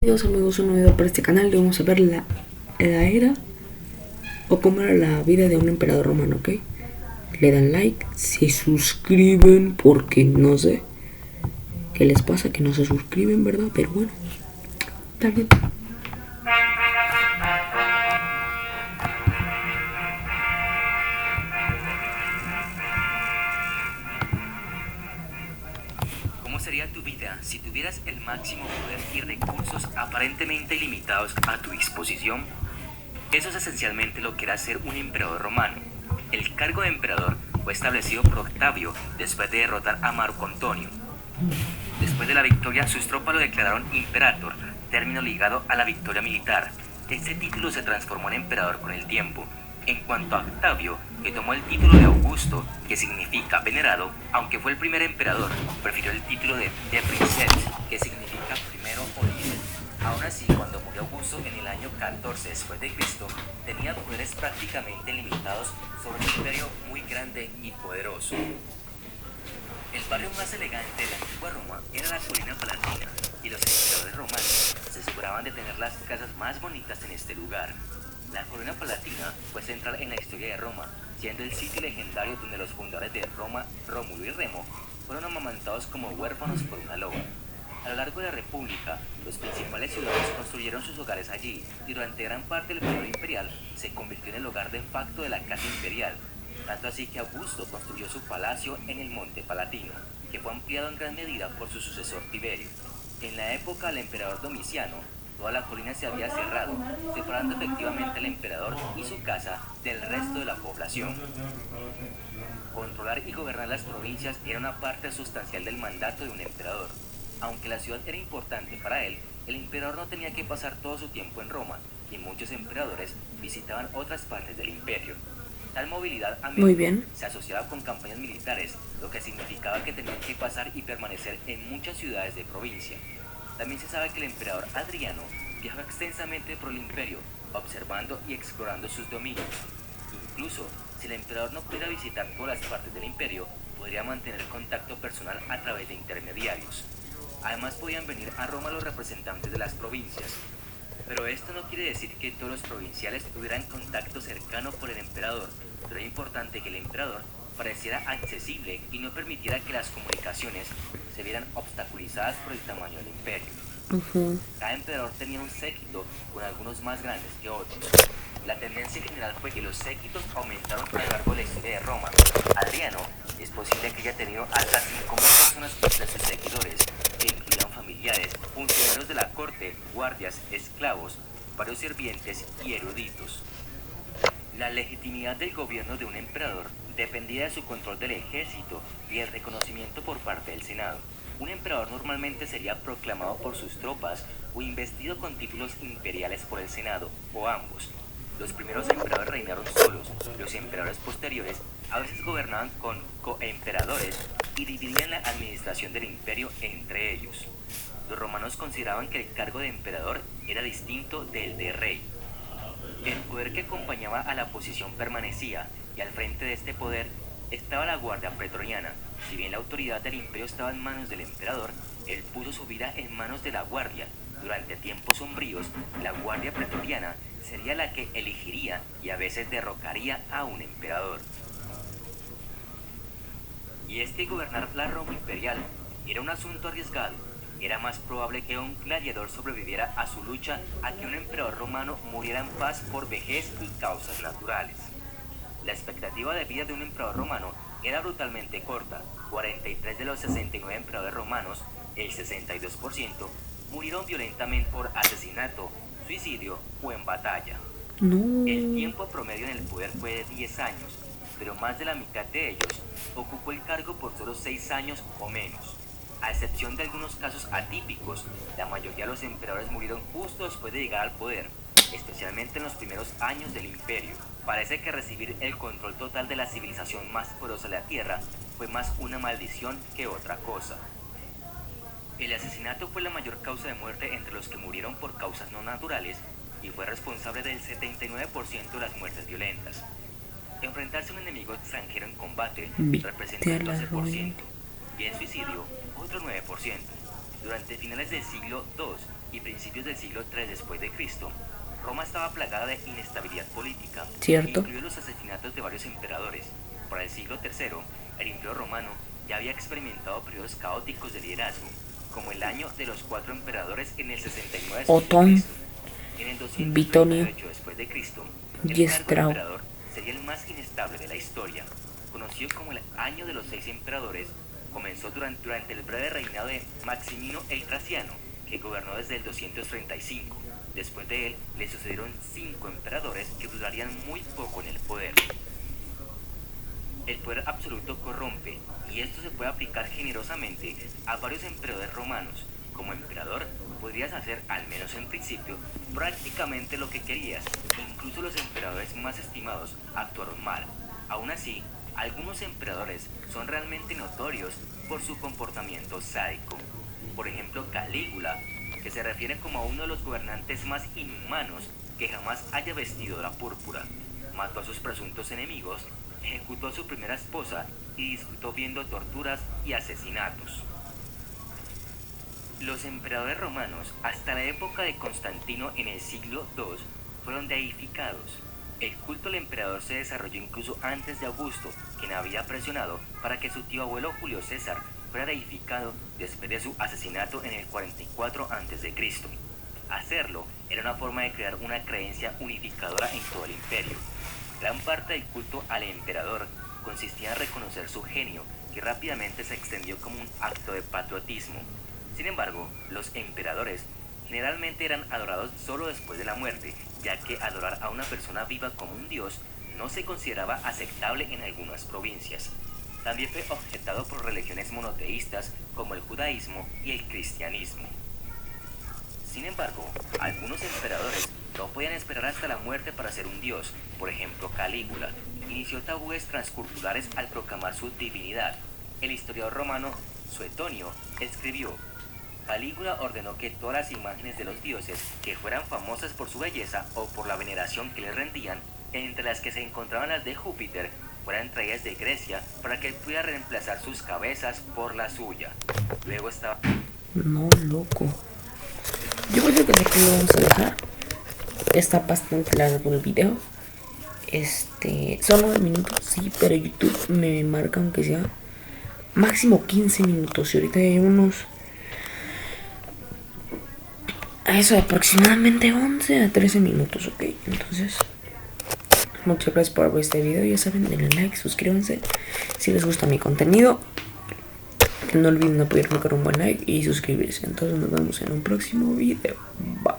Bienvenidos amigos a un nuevo video para este canal. Vamos a ver la era o cómo era la vida de un emperador romano, ¿ok? Le dan like, se suscriben porque no sé qué les pasa que no se suscriben, ¿verdad? Pero bueno, está bien. ¿Cómo sería tu vida si tuvieras el máximo poder y recursos aparentemente ilimitados a tu disposición? Eso es esencialmente lo que era ser un emperador romano. El cargo de emperador fue establecido por Octavio después de derrotar a Marco Antonio. Después de la victoria, sus tropas lo declararon imperator, término ligado a la victoria militar. Este título se transformó en emperador con el tiempo. En cuanto a Octavio, que tomó el título de Augusto, que significa venerado, aunque fue el primer emperador, prefirió el título de princeps, que significa primero o líder. Aún así, cuando murió Augusto en el año 14 después de Cristo, tenía poderes prácticamente limitados sobre un imperio muy grande y poderoso. El barrio más elegante de la antigua Roma era la colina palatina, y los emperadores romanos se aseguraban de tener las casas más bonitas en este lugar. La colina palatina fue central en la historia de Roma, siendo el sitio legendario donde los fundadores de Roma, Rómulo y Remo, fueron amamantados como huérfanos por una loba. A lo largo de la República, los principales ciudadanos construyeron sus hogares allí, y durante gran parte del periodo imperial se convirtió en el hogar de facto de la casa imperial, tanto así que Augusto construyó su palacio en el Monte Palatino, que fue ampliado en gran medida por su sucesor Tiberio. En la época del emperador Domiciano, toda la colina se había cerrado, separando efectivamente al emperador y su casa del resto de la población. Controlar y gobernar las provincias era una parte sustancial del mandato de un emperador. Aunque la ciudad era importante para él, el emperador no tenía que pasar todo su tiempo en Roma, y muchos emperadores visitaban otras partes del imperio. Tal movilidad a menudo se asociaba con campañas militares, lo que significaba que tenían que pasar y permanecer en muchas ciudades de provincia. También se sabe que el emperador Adriano viajaba extensamente por el imperio, observando y explorando sus dominios. Incluso, si el emperador no pudiera visitar todas las partes del imperio, podría mantener contacto personal a través de intermediarios. Además, podían venir a Roma los representantes de las provincias. Pero esto no quiere decir que todos los provinciales tuvieran contacto cercano con el emperador, pero es importante que el emperador pareciera accesible y no permitiera que las comunicaciones se vieran obstaculizadas por el tamaño del imperio. Cada emperador tenía un séquito, con algunos más grandes que otros. La tendencia general fue que los séquitos aumentaron a lo largo de la historia de Roma. Adriano es posible que haya tenido hasta 5.000 personas entre sus seguidores, que incluían familiares, funcionarios de la corte, guardias, esclavos, varios sirvientes y eruditos. La legitimidad del gobierno de un emperador dependía de su control del ejército y el reconocimiento por parte del Senado. Un emperador normalmente sería proclamado por sus tropas o investido con títulos imperiales por el Senado, o ambos. Los primeros emperadores reinaron solos, los emperadores posteriores a veces gobernaban con coemperadores y dividían la administración del imperio entre ellos. Los romanos consideraban que el cargo de emperador era distinto del de rey. El poder que acompañaba a la posición permanecía, y al frente de este poder estaba la guardia pretoriana. Si bien la autoridad del imperio estaba en manos del emperador, él puso su vida en manos de la guardia. Durante tiempos sombríos, la guardia pretoriana sería la que elegiría y a veces derrocaría a un emperador. Y es que gobernar la Roma imperial era un asunto arriesgado. Era más probable que un gladiador sobreviviera a su lucha a que un emperador romano muriera en paz por vejez y causas naturales. La expectativa de vida de un emperador romano era brutalmente corta. 43 de los 69 emperadores romanos, el 62%, murieron violentamente por asesinato, suicidio o en batalla. El tiempo promedio en el poder fue de 10 años, pero más de la mitad de ellos ocupó el cargo por solo 6 años o menos. A excepción de algunos casos atípicos, la mayoría de los emperadores murieron justo después de llegar al poder, especialmente en los primeros años del imperio. Parece que recibir el control total de la civilización más poderosa de la Tierra fue más una maldición que otra cosa. El asesinato fue la mayor causa de muerte entre los que murieron por causas no naturales y fue responsable del 79% de las muertes violentas. Enfrentarse a un enemigo extranjero en combate representa el 12%, y en suicidio otro 9%. Durante finales del siglo II, y principios del siglo III después de Cristo, Roma estaba plagada de inestabilidad política, Cierto. incluidos los asesinatos de varios emperadores. Para el siglo III, el Imperio Romano ya había experimentado periodos caóticos de liderazgo, como el año de los 4 emperadores en el 69 después de Otón, Cristo. En el Bitonio 238 después de Cristo, el y cargo de Estrao. emperador sería el más inestable de la historia. Conocido como el año de los 6 emperadores, comenzó durante el breve reinado de Maximino el Traciano, que gobernó desde el 235. Después de él, le sucedieron 5 emperadores que durarían muy poco en el poder. El poder absoluto corrompe, y esto se puede aplicar generosamente a varios emperadores romanos. Como emperador, podrías hacer, al menos en principio, prácticamente lo que querías. Incluso los emperadores más estimados actuaron mal. Aún así, algunos emperadores son realmente notorios por su comportamiento sádico. Por ejemplo, Calígula, que se refiere como a uno de los gobernantes más inhumanos que jamás haya vestido la púrpura. Mató a sus presuntos enemigos, ejecutó a su primera esposa y disfrutó viendo torturas y asesinatos. Los emperadores romanos, hasta la época de Constantino en el siglo II, fueron deificados. El culto al emperador se desarrolló incluso antes de Augusto, quien había presionado para que su tío abuelo Julio César fuera deificado después de su asesinato en el 44 a.C. Hacerlo era una forma de crear una creencia unificadora en todo el imperio. Gran parte del culto al emperador consistía en reconocer su genio, que rápidamente se extendió como un acto de patriotismo. Sin embargo, los emperadores generalmente eran adorados solo después de la muerte, ya que adorar a una persona viva como un dios no se consideraba aceptable en algunas provincias. También fue objetado por religiones monoteístas como el judaísmo y el cristianismo. Sin embargo, algunos emperadores no podían esperar hasta la muerte para ser un dios. Por ejemplo, Calígula inició tabúes transculturales al proclamar su divinidad. El historiador romano Suetonio escribió: Calígula ordenó que todas las imágenes de los dioses que fueran famosas por su belleza o por la veneración que les rendían, entre las que se encontraban las de Júpiter, fueran traídas de Grecia para que él pudiera reemplazar sus cabezas por la suya. Luego estaba... No, loco. Yo creo que aquí lo vamos a dejar. Está bastante largo el video. Son 9 minutos, sí, pero YouTube me marca aunque sea máximo 15 minutos. Y ahorita hay unos... a eso de aproximadamente 11 a 13 minutos, ok. Entonces, muchas gracias por ver este video. Ya saben, denle like, suscríbanse si les gusta mi contenido. No olviden apoyarme con un buen like y suscribirse. Entonces nos vemos en un próximo video. Bye.